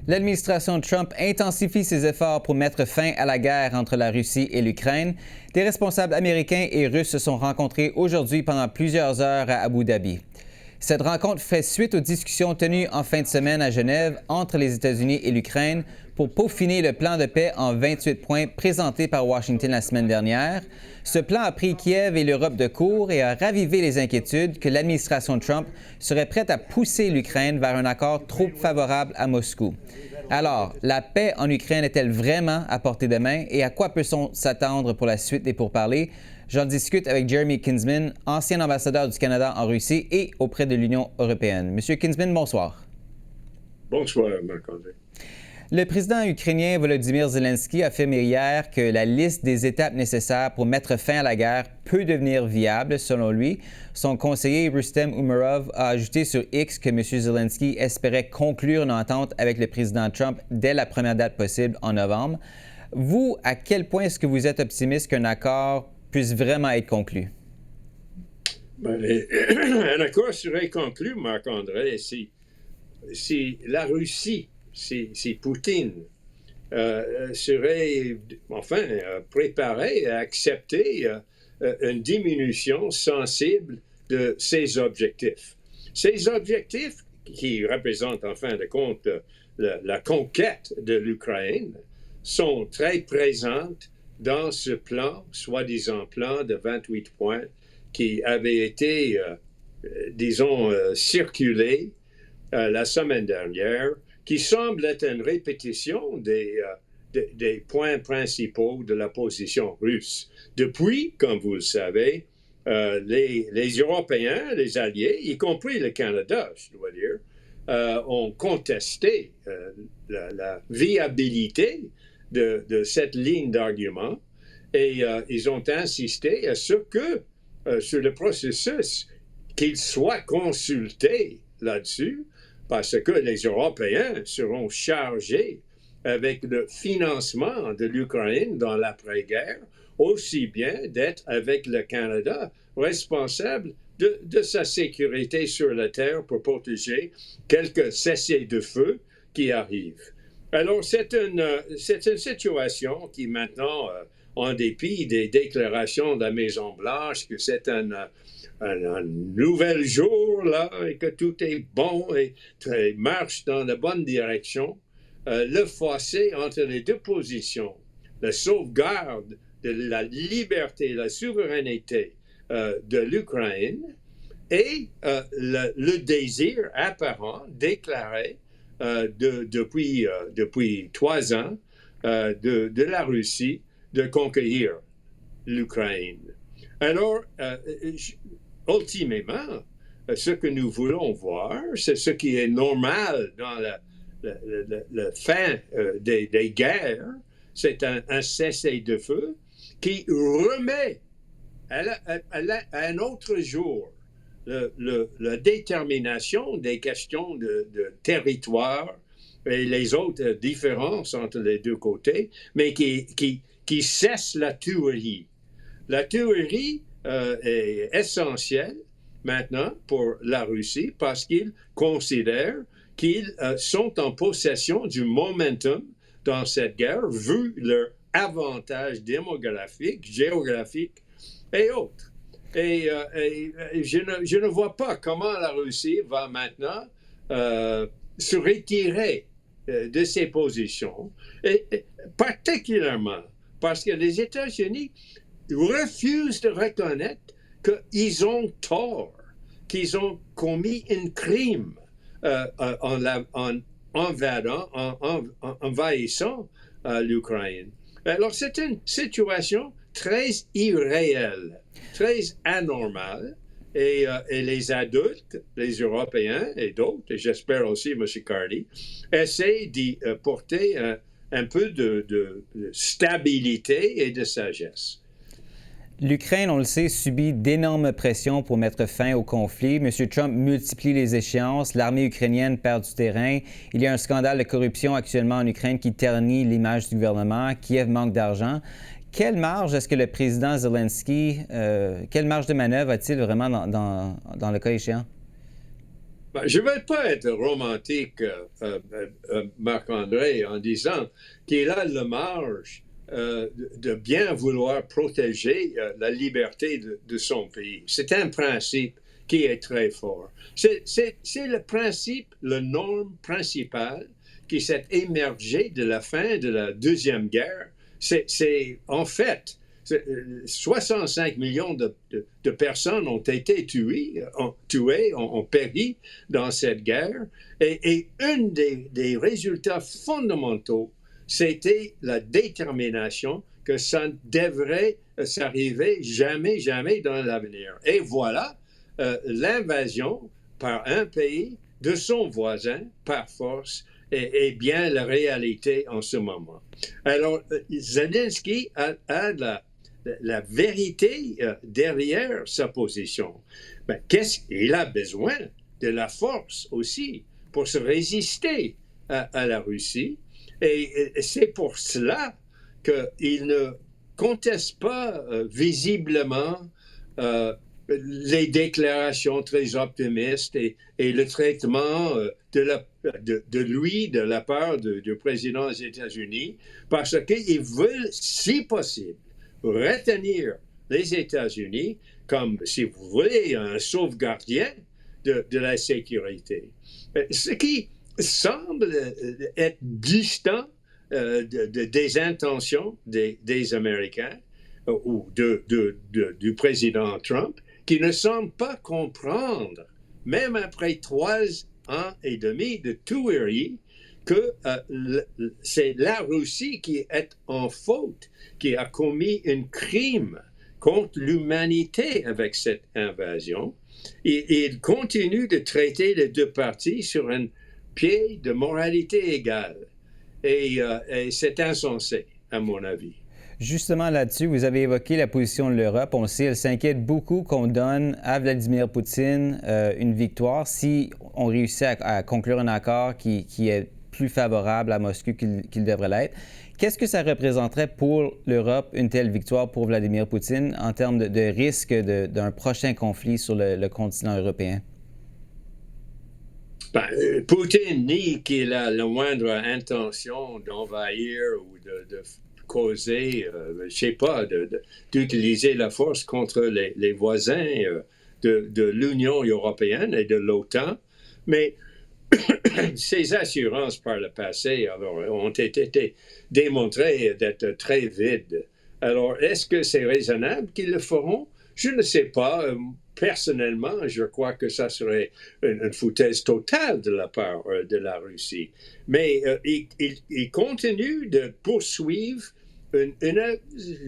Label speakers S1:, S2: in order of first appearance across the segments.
S1: L'administration Trump intensifie ses efforts pour mettre fin à la guerre entre la Russie et l'Ukraine. Des responsables américains et russes se sont rencontrés aujourd'hui pendant plusieurs heures à Abu Dhabi. Cette rencontre fait suite aux discussions tenues en fin de semaine à Genève entre les États-Unis et l'Ukraine pour peaufiner le plan de paix en 28 points présenté par Washington la semaine dernière. Ce plan a pris Kiev et l'Europe de court et a ravivé les inquiétudes que l'administration Trump serait prête à pousser l'Ukraine vers un accord trop favorable à Moscou. Alors, la paix en Ukraine est-elle vraiment à portée de main et à quoi peut-on s'attendre pour la suite des pourparlers? J'en discute avec Jeremy Kinsman, ancien ambassadeur du Canada en Russie et auprès de l'Union européenne. Monsieur Kinsman, bonsoir.
S2: Bonsoir, Marc-André.
S1: Le président ukrainien Volodymyr Zelensky a affirmé hier que la liste des étapes nécessaires pour mettre fin à la guerre peut devenir viable, selon lui. Son conseiller Rustem Umerov a ajouté sur X que M. Zelensky espérait conclure une entente avec le président Trump dès la première date possible en novembre. Vous, à quel point est-ce que vous êtes optimiste qu'un accord puisse vraiment être conclu?
S2: Un accord serait conclu, Marc-André, si la Russie, si Poutine serait préparé à accepter une diminution sensible de ses objectifs. Ces objectifs, qui représentent en fin de compte la conquête de l'Ukraine, sont très présentes dans ce plan, soi-disant plan de 28 points, qui avait été, circulé la semaine dernière, qui semble être une répétition des points principaux de la position russe. Depuis, comme vous le savez, les Européens, les alliés, y compris le Canada, je dois dire, ont contesté la viabilité de cette ligne d'argument et ils ont insisté sur le processus qu'ils soient consultés là-dessus, parce que les Européens seront chargés avec le financement de l'Ukraine dans l'après-guerre, aussi bien d'être avec le Canada responsable de sa sécurité sur la terre pour protéger quelques cessez-le-feu qui arrivent. Alors, c'est une situation qui maintenant, en dépit des déclarations de la Maison-Blanche, que c'est un nouvel jour, là, et que tout est bon et marche dans la bonne direction, le fossé entre les deux positions, la sauvegarde de la liberté, la souveraineté de l'Ukraine et le désir apparent déclaré depuis 3 ans de la Russie de conquérir l'Ukraine. Alors, ultimement, ce que nous voulons voir, c'est ce qui est normal dans la fin des guerres, c'est un cessez-le-feu qui remet à un autre jour la détermination des questions de territoire et les autres différences entre les deux côtés, mais qui cesse la tuerie. La tuerie est essentielle maintenant pour la Russie parce qu'ils considèrent qu'ils sont en possession du momentum dans cette guerre, vu leur avantage démographique, géographique et autres. Et je ne vois pas comment la Russie va maintenant se retirer de ses positions, et particulièrement parce que les États-Unis refusent de reconnaître qu'ils ont tort, qu'ils ont commis un crime en envahissant l'Ukraine. Alors, c'est une situation très irréelle, très anormale, et les adultes, les Européens et d'autres, et j'espère aussi M. Carney, essaient d'y porter un peu de stabilité et de sagesse.
S1: L'Ukraine, on le sait, subit d'énormes pressions pour mettre fin au conflit. M. Trump multiplie les échéances. L'armée ukrainienne perd du terrain. Il y a un scandale de corruption actuellement en Ukraine qui ternit l'image du gouvernement. Kiev manque d'argent. Quelle marge est-ce que le président Zelensky, quelle marge de manœuvre a-t-il vraiment dans le cas échéant?
S2: Ben, je ne veux pas être romantique, Marc-André, en disant qu'il a le marge de bien vouloir protéger la liberté de son pays. C'est un principe qui est très fort. C'est le principe, la norme principale qui s'est émergée de la fin de la Deuxième Guerre. C'est en fait 65 millions de personnes ont été tuées, ont péri dans cette guerre. Et un des résultats fondamentaux, c'était la détermination que ça ne devrait s'arriver jamais, jamais dans l'avenir. Et voilà l'invasion par un pays de son voisin par force est bien la réalité en ce moment. Alors, Zelensky a la vérité derrière sa position. Ben, il a besoin de la force aussi pour se résister à la Russie. Et c'est pour cela qu'il ne conteste pas visiblement les déclarations très optimistes et le traitement de lui de la part du président des États-Unis, parce qu'ils veulent, si possible, retenir les États-Unis comme, si vous voulez, un sauvegardien de la sécurité. Ce qui semble être distant des intentions des Américains ou du président Trump, qui ne semble pas comprendre, même après 3 ans et demi de tuerie, que c'est la Russie qui est en faute, qui a commis un crime contre l'humanité avec cette invasion. Et il continue de traiter les deux parties sur un pied de moralité égale. Et c'est insensé, à mon avis.
S1: Justement là-dessus, vous avez évoqué la position de l'Europe. On le sait, elle s'inquiète beaucoup qu'on donne à Vladimir Poutine une victoire si on réussit à conclure un accord qui est plus favorable à Moscou qu'il devrait l'être. Qu'est-ce que ça représenterait pour l'Europe, une telle victoire pour Vladimir Poutine, en termes de risque d'un prochain conflit sur le continent européen?
S2: Ben, Poutine nie qu'il a la moindre intention d'envahir ou de causer, je ne sais pas, d'utiliser la force contre les voisins de l'Union européenne et de l'OTAN. Mais ces assurances par le passé ont été démontrées d'être très vides. Alors, est-ce que c'est raisonnable qu'ils le feront? Je ne sais pas. Personnellement, je crois que ça serait une foutaise totale de la part de la Russie. Mais il continue de poursuivre un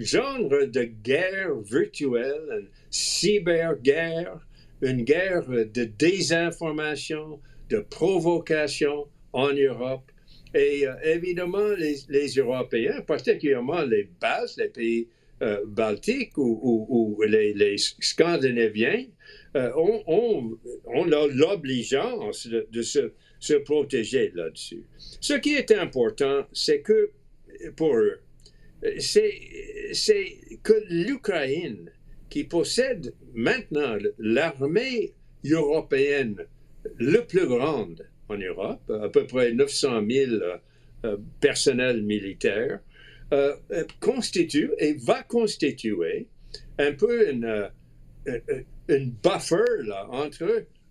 S2: genre de guerre virtuelle, une cyberguerre, une guerre de désinformation, de provocation en Europe. Et évidemment, les Européens, particulièrement les bases, les pays baltiques ou les Scandinaviens, ont l'obligeance de se protéger là-dessus. Ce qui est important, c'est que pour eux, c'est que l'Ukraine, qui possède maintenant l'armée européenne le plus grande en Europe, à peu près 900 000 personnels militaires, constitue et va constituer un peu une buffer là,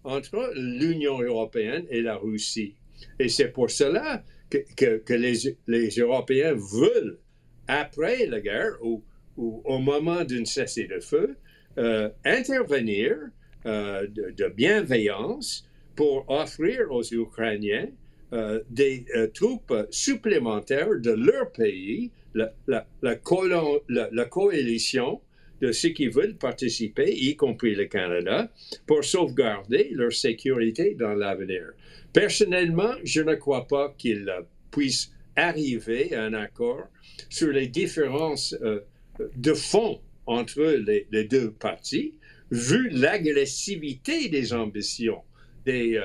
S2: entre l'Union européenne et la Russie. Et c'est pour cela que les Européens veulent, après la guerre ou au moment d'un cessez-le-feu, intervenir de bienveillance pour offrir aux Ukrainiens des troupes supplémentaires de leur pays, la coalition de ceux qui veulent participer, y compris le Canada, pour sauvegarder leur sécurité dans l'avenir. Personnellement, je ne crois pas qu'ils puissent arriver à un accord sur les différences de fond entre les deux parties, vu l'agressivité des ambitions des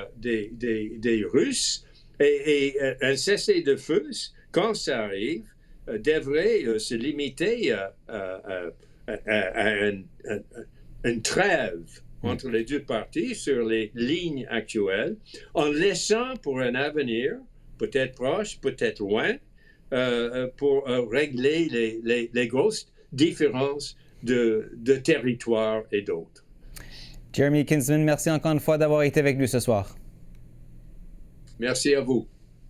S2: Russes, et un cessez-le-feu, quand ça arrive, devrait se limiter à une trêve entre les deux parties sur les lignes actuelles, en laissant pour un avenir, peut-être proche, peut-être loin, pour régler les grosses différences de territoire et d'autres.
S1: Jeremy Kinsman, merci encore une fois d'avoir été avec nous ce soir.
S2: Merci à vous.